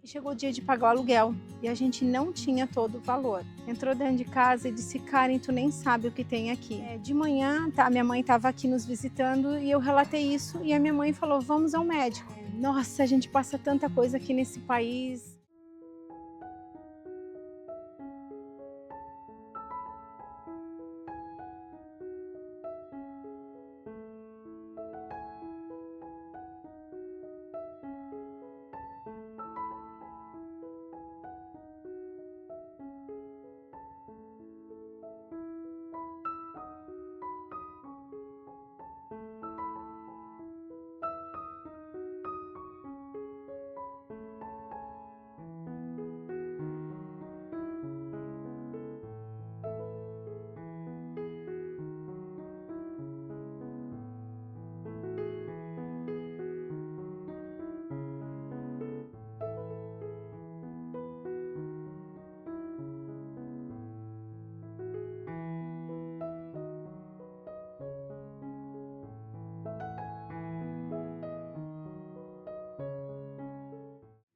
Chegou o dia de pagar o aluguel e a gente não tinha todo o valor. Entrou dentro de casa e disse: Karen, tu nem sabe o que tem aqui. De manhã, minha mãe estava aqui nos visitando e eu relatei isso e a minha mãe falou: vamos ao médico. Nossa, a gente passa tanta coisa aqui nesse país.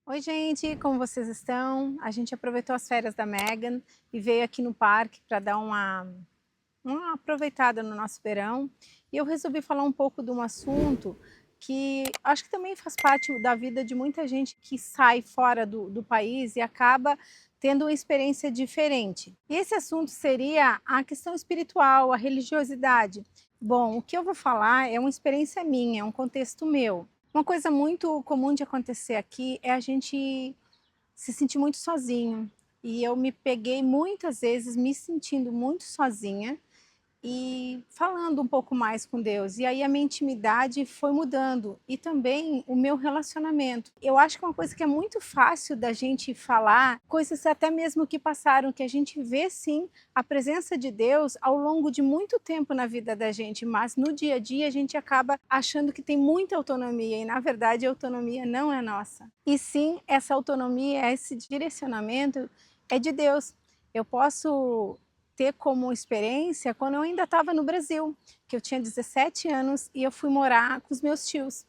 Oi, gente, como vocês estão? A gente aproveitou as férias da Megan e veio aqui no parque para dar uma aproveitada no nosso verão. E eu resolvi falar um pouco de um assunto que acho que também faz parte da vida de muita gente que sai fora do país e acaba tendo uma experiência diferente. E esse assunto seria a questão espiritual, a religiosidade. Bom, o que eu vou falar é uma experiência minha, é um contexto meu. Uma coisa muito comum de acontecer aqui é a gente se sentir muito sozinho. E eu me peguei muitas vezes me sentindo muito sozinha e falando um pouco mais com Deus. E aí a minha intimidade foi mudando e também o meu relacionamento. Eu acho que é uma coisa que é muito fácil da gente falar, coisas até mesmo que passaram, que a gente vê sim a presença de Deus ao longo de muito tempo na vida da gente, mas no dia a dia a gente acaba achando que tem muita autonomia e na verdade a autonomia não é nossa. E sim, essa autonomia, esse direcionamento é de Deus. Eu posso ter como experiência quando eu ainda estava no Brasil, que eu tinha 17 anos e eu fui morar com os meus tios.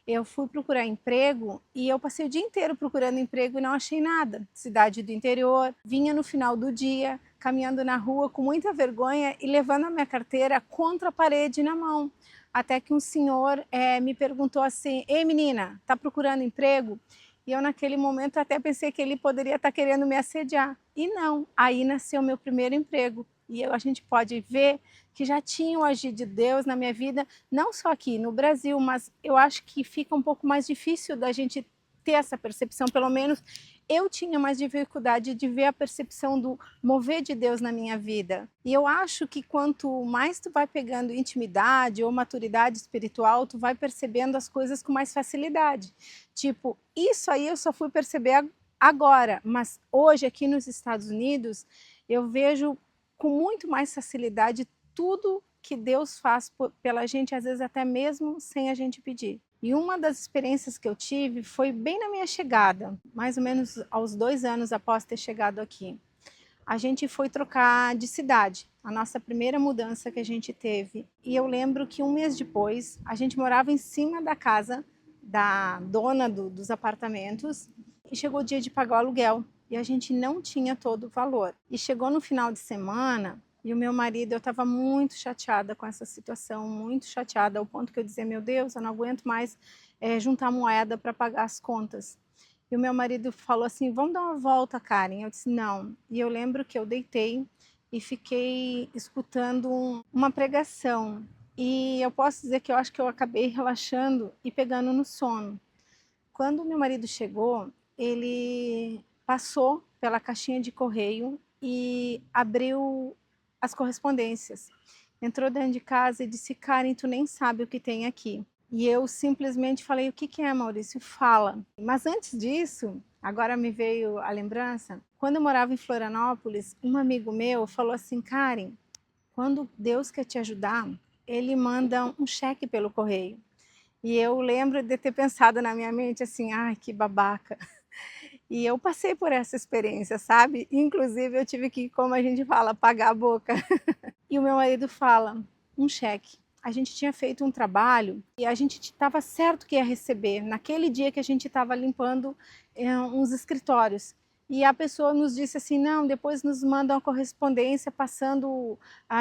Eu fui procurar emprego e eu passei o dia inteiro procurando emprego e não achei nada. Cidade do interior, vinha no final do dia, caminhando na rua com muita vergonha e levando a minha carteira contra a parede na mão. Até que um senhor me perguntou assim: ei menina, tá procurando emprego? E eu naquele momento até pensei que ele poderia estar querendo me assediar. E não, aí nasceu meu primeiro emprego. E a gente pode ver que já tinha o agir de Deus na minha vida, não só aqui no Brasil, mas eu acho que fica um pouco mais difícil da gente ter essa percepção, pelo menos eu tinha mais dificuldade de ver a percepção do mover de Deus na minha vida. E eu acho que quanto mais tu vai pegando intimidade ou maturidade espiritual, tu vai percebendo as coisas com mais facilidade. Tipo, isso aí eu só fui perceber agora, mas hoje aqui nos Estados Unidos, eu vejo com muito mais facilidade tudo que Deus faz pela gente, às vezes até mesmo sem a gente pedir. E uma das experiências que eu tive foi bem na minha chegada, mais ou menos aos 2 anos após ter chegado aqui. A gente foi trocar de cidade, a nossa primeira mudança que a gente teve. E eu lembro que um mês depois, a gente morava em cima da casa da dona dos apartamentos e chegou o dia de pagar o aluguel e a gente não tinha todo o valor. E chegou no final de semana e o meu marido, eu estava muito chateada com essa situação, muito chateada, ao ponto que eu dizia: meu Deus, eu não aguento mais juntar moeda para pagar as contas. E o meu marido falou assim: vamos dar uma volta, Karen. Eu disse: não. E eu lembro que eu deitei e fiquei escutando uma pregação. E eu posso dizer que eu acho que eu acabei relaxando e pegando no sono. Quando o meu marido chegou, ele passou pela caixinha de correio e abriu as correspondências. Entrou dentro de casa e disse: Karen, tu nem sabe o que tem aqui. E eu simplesmente falei: o que que é, Maurício? Fala. Mas antes disso, agora me veio a lembrança, quando eu morava em Florianópolis, um amigo meu falou assim: Karen, quando Deus quer te ajudar, ele manda um cheque pelo correio. E eu lembro de ter pensado na minha mente assim: ai, que babaca. E eu passei por essa experiência, sabe? Inclusive eu tive que, como a gente fala, pagar a boca. E o meu marido fala: um cheque. a gente tinha feito um trabalho e a gente estava certo que ia receber, naquele dia que a gente estava limpando uns escritórios. E a pessoa nos disse assim, não, depois nos mandam a correspondência passando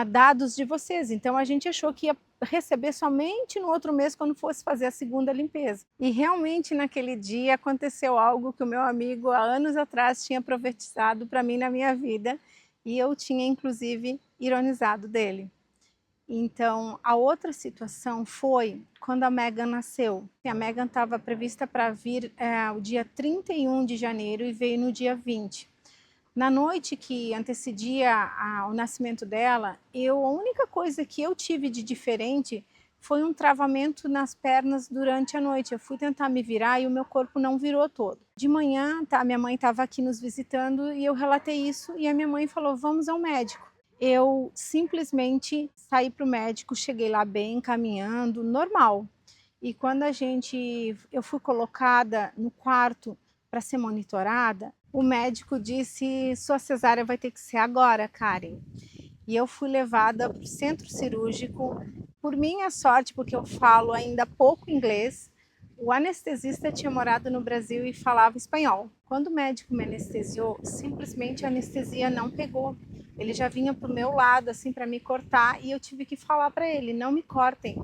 dados de vocês. Então a gente achou que ia receber somente no outro mês quando fosse fazer a segunda limpeza. E realmente naquele dia aconteceu algo que o meu amigo há anos atrás tinha profetizado para mim na minha vida e eu tinha inclusive ironizado dele. Então, a outra situação foi quando a Megan nasceu. A Megan estava prevista para vir o dia 31 de janeiro e veio no dia 20. Na noite que antecedia o nascimento dela, a única coisa que eu tive de diferente foi um travamento nas pernas durante a noite. Eu fui tentar me virar e o meu corpo não virou todo. De manhã, minha mãe estava aqui nos visitando e eu relatei isso e a minha mãe falou, vamos ao médico. Eu simplesmente saí para o médico, cheguei lá bem, caminhando, normal. E quando eu fui colocada no quarto para ser monitorada, o médico disse, sua cesárea vai ter que ser agora, Karen. E eu fui levada para o centro cirúrgico. Por minha sorte, porque eu falo ainda pouco inglês, o anestesista tinha morado no Brasil e falava espanhol. Quando o médico me anestesiou, simplesmente a anestesia não pegou. Ele já vinha para o meu lado, assim, para me cortar, e eu tive que falar para ele, não me cortem,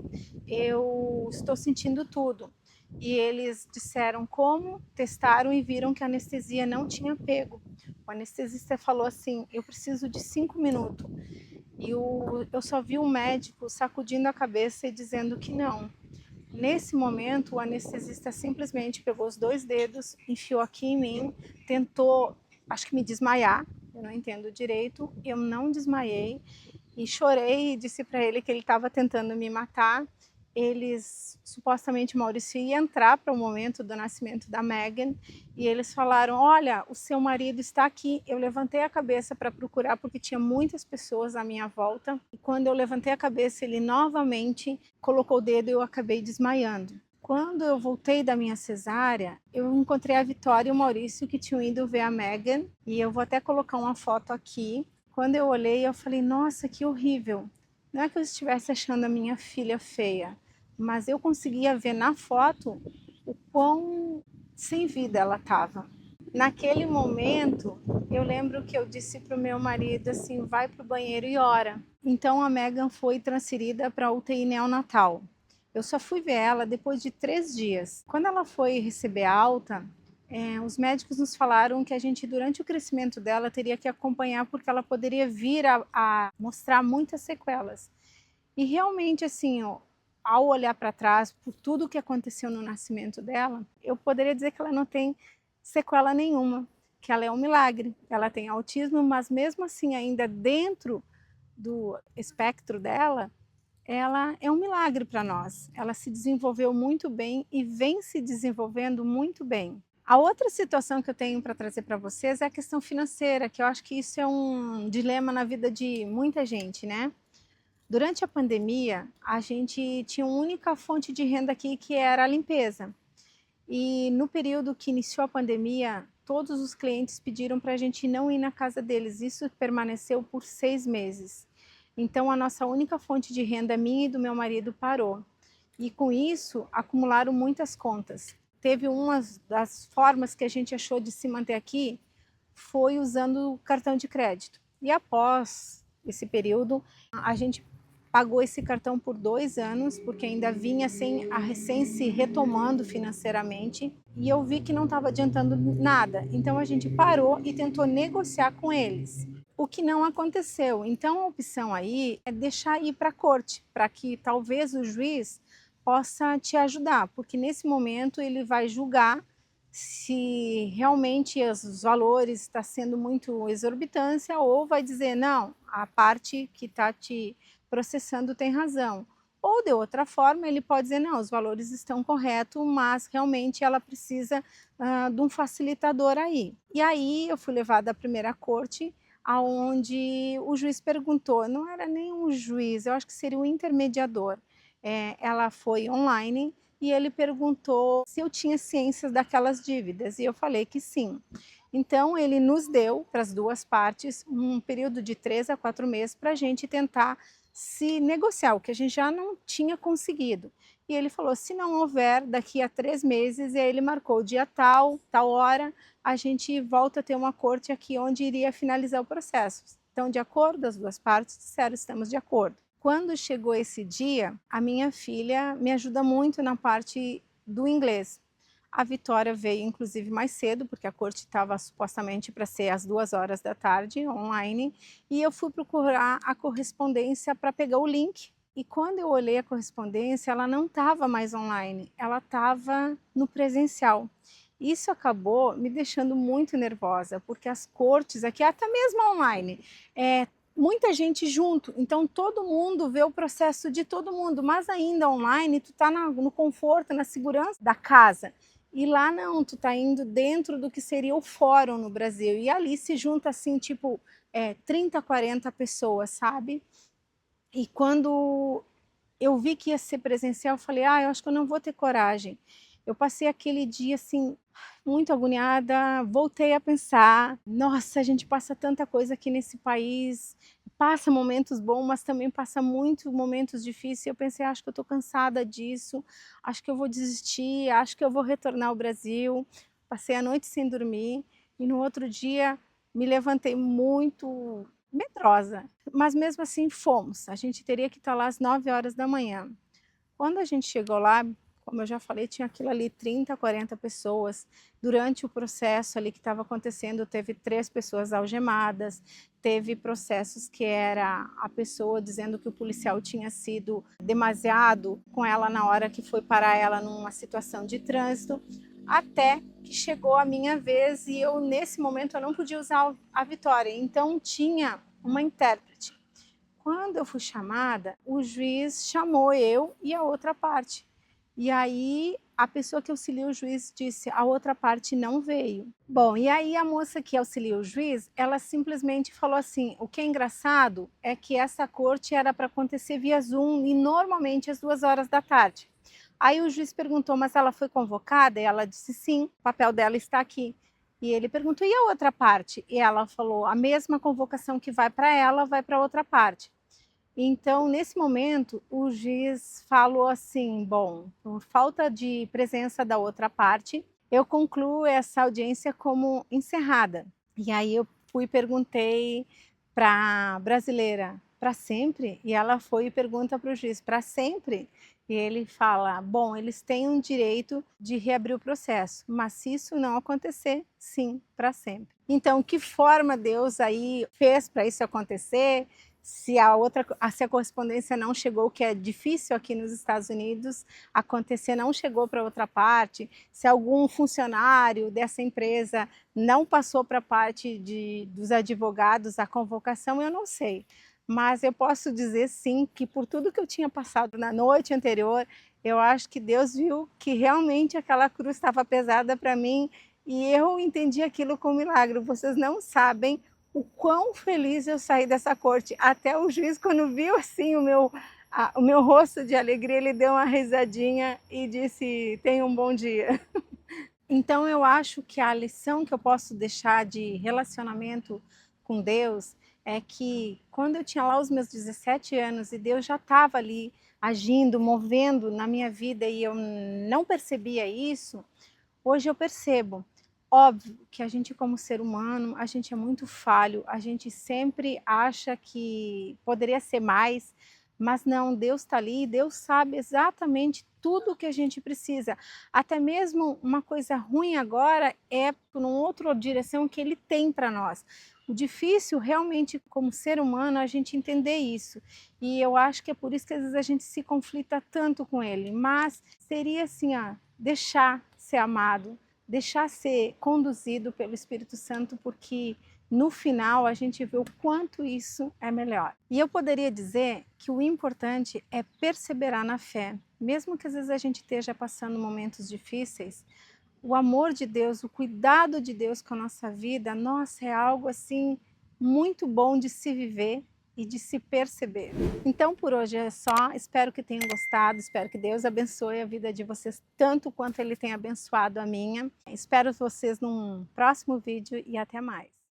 eu estou sentindo tudo. E eles disseram como, testaram e viram que a anestesia não tinha pego. O anestesista falou assim, eu preciso de 5 minutos. E eu só vi o médico sacudindo a cabeça e dizendo que não. Nesse momento, o anestesista simplesmente pegou os 2 dedos, enfiou aqui em mim, tentou, acho que me desmaiar, eu não entendo direito, eu não desmaiei e chorei e disse para ele que ele estava tentando me matar. Eles, supostamente, Maurício ia entrar para o momento do nascimento da Megan e eles falaram, olha, o seu marido está aqui. Eu levantei a cabeça para procurar porque tinha muitas pessoas à minha volta e quando eu levantei a cabeça ele novamente colocou o dedo e eu acabei desmaiando. Quando eu voltei da minha cesárea, eu encontrei a Vitória e o Maurício que tinham ido ver a Megan e eu vou até colocar uma foto aqui. Quando eu olhei, eu falei, nossa, que horrível. Não é que eu estivesse achando a minha filha feia, mas eu conseguia ver na foto o quão sem vida ela estava. Naquele momento, eu lembro que eu disse para o meu marido assim, vai para o banheiro e ora. Então a Megan foi transferida para a UTI neonatal. Eu só fui ver ela depois de 3 dias. Quando ela foi receber alta, os médicos nos falaram que a gente, durante o crescimento dela, teria que acompanhar porque ela poderia vir a mostrar muitas sequelas. E realmente, assim, ó, ao olhar para trás, por tudo que aconteceu no nascimento dela, eu poderia dizer que ela não tem sequela nenhuma, que ela é um milagre. Ela tem autismo, mas mesmo assim, ainda dentro do espectro dela, ela é um milagre para nós. Ela se desenvolveu muito bem e vem se desenvolvendo muito bem. A outra situação que eu tenho para trazer para vocês é a questão financeira, que eu acho que isso é um dilema na vida de muita gente, né? Durante a pandemia, a gente tinha uma única fonte de renda aqui, que era a limpeza. E no período que iniciou a pandemia, todos os clientes pediram para a gente não ir na casa deles. Isso permaneceu por 6 meses. Então, a nossa única fonte de renda, minha e do meu marido, parou. E com isso, acumularam muitas contas. Teve uma das formas que a gente achou de se manter aqui, foi usando o cartão de crédito. E após esse período, a gente pagou esse cartão por 2 anos, porque ainda vinha recém se retomando financeiramente, e eu vi que não estava adiantando nada. Então a gente parou e tentou negociar com eles, o que não aconteceu. Então a opção aí é deixar ir para a corte, para que talvez o juiz possa te ajudar, porque nesse momento ele vai julgar se realmente os valores estão sendo muito exorbitância ou vai dizer, não, a parte que está te processando tem razão. Ou de outra forma, ele pode dizer, não, os valores estão corretos, mas realmente ela precisa de um facilitador aí. E aí eu fui levada à primeira corte, aonde o juiz perguntou, não era nem um juiz, eu acho que seria o intermediador. Ela foi online e ele perguntou se eu tinha ciências daquelas dívidas, e eu falei que sim. Então, ele nos deu, para as duas partes, um período de 3 a 4 meses para a gente tentar se negociar, o que a gente já não tinha conseguido. E ele falou, se não houver, daqui a 3 meses, e aí ele marcou o dia tal, tal hora, a gente volta a ter uma corte aqui onde iria finalizar o processo. Então, de acordo, as duas partes disseram, estamos de acordo. Quando chegou esse dia, a minha filha me ajuda muito na parte do inglês. A Vitória veio, inclusive, mais cedo, porque a corte estava supostamente para ser às 2 horas da tarde, online, e eu fui procurar a correspondência para pegar o link. E quando eu olhei a correspondência, ela não estava mais online, ela estava no presencial. Isso acabou me deixando muito nervosa, porque as cortes aqui, até mesmo online, muita gente junto, então todo mundo vê o processo de todo mundo, mas ainda online, tu está no conforto, na segurança da casa. E lá não, tu tá indo dentro do que seria o fórum no Brasil. E ali se junta assim, tipo, 30, 40 pessoas, sabe? E quando eu vi que ia ser presencial, eu falei, eu acho que eu não vou ter coragem. Eu passei aquele dia assim, muito agoniada, voltei a pensar, nossa, a gente passa tanta coisa aqui nesse país, passa momentos bons, mas também passa muitos momentos difíceis. Eu pensei, acho que eu estou cansada disso, acho que eu vou desistir, acho que eu vou retornar ao Brasil. Passei a noite sem dormir e no outro dia me levantei muito medrosa, mas mesmo assim fomos. A gente teria que estar lá às 9 horas da manhã. Quando a gente chegou lá, como eu já falei, tinha aquilo ali 30, 40 pessoas. Durante o processo ali que estava acontecendo, teve 3 pessoas algemadas, teve processos que era a pessoa dizendo que o policial tinha sido demasiado com ela na hora que foi parar ela numa situação de trânsito, até que chegou a minha vez e eu, nesse momento, eu não podia usar a Vitória, então tinha uma intérprete. Quando eu fui chamada, o juiz chamou eu e a outra parte. E aí a pessoa que auxilia o juiz disse, a outra parte não veio. Bom, e aí a moça que auxilia o juiz, ela simplesmente falou assim, o que é engraçado é que essa corte era para acontecer via Zoom e normalmente às 2 horas da tarde. Aí o juiz perguntou, mas ela foi convocada? E ela disse sim, o papel dela está aqui. E ele perguntou, e a outra parte? E ela falou, a mesma convocação que vai para ela, vai para outra parte. Então, nesse momento, o juiz falou assim, bom, por falta de presença da outra parte, eu concluo essa audiência como encerrada. E aí eu fui e perguntei para a brasileira, para sempre? E ela foi e pergunta para o juiz, para sempre? E ele fala, bom, eles têm um direito de reabrir o processo, mas se isso não acontecer, sim, para sempre. Então, que forma Deus aí fez para isso acontecer? Se a correspondência não chegou, que é difícil aqui nos Estados Unidos acontecer, não chegou para outra parte, se algum funcionário dessa empresa não passou para a parte dos advogados a convocação, eu não sei. Mas eu posso dizer sim que por tudo que eu tinha passado na noite anterior, eu acho que Deus viu que realmente aquela cruz estava pesada para mim e eu entendi aquilo como milagre. Vocês não sabem o quão feliz eu saí dessa corte. Até o juiz, quando viu assim o meu rosto de alegria, ele deu uma risadinha e disse, tenha um bom dia. Então eu acho que a lição que eu posso deixar de relacionamento com Deus é que quando eu tinha lá os meus 17 anos e Deus já estava ali agindo, movendo na minha vida e eu não percebia isso, hoje eu percebo. Óbvio que a gente como ser humano, a gente é muito falho, a gente sempre acha que poderia ser mais, mas não, Deus está ali, Deus sabe exatamente tudo o que a gente precisa. Até mesmo uma coisa ruim agora é por uma outra direção que Ele tem para nós. O difícil realmente como ser humano é a gente entender isso. E eu acho que é por isso que às vezes a gente se conflita tanto com Ele. Mas seria assim, deixar ser amado, deixar ser conduzido pelo Espírito Santo, porque no final a gente vê o quanto isso é melhor. E eu poderia dizer que o importante é perseverar na fé, mesmo que às vezes a gente esteja passando momentos difíceis, o amor de Deus, o cuidado de Deus com a nossa vida, nossa, é algo assim muito bom de se viver e de se perceber. Então por hoje é só, espero que tenham gostado, espero que Deus abençoe a vida de vocês tanto quanto Ele tem abençoado a minha. Espero vocês num próximo vídeo e até mais.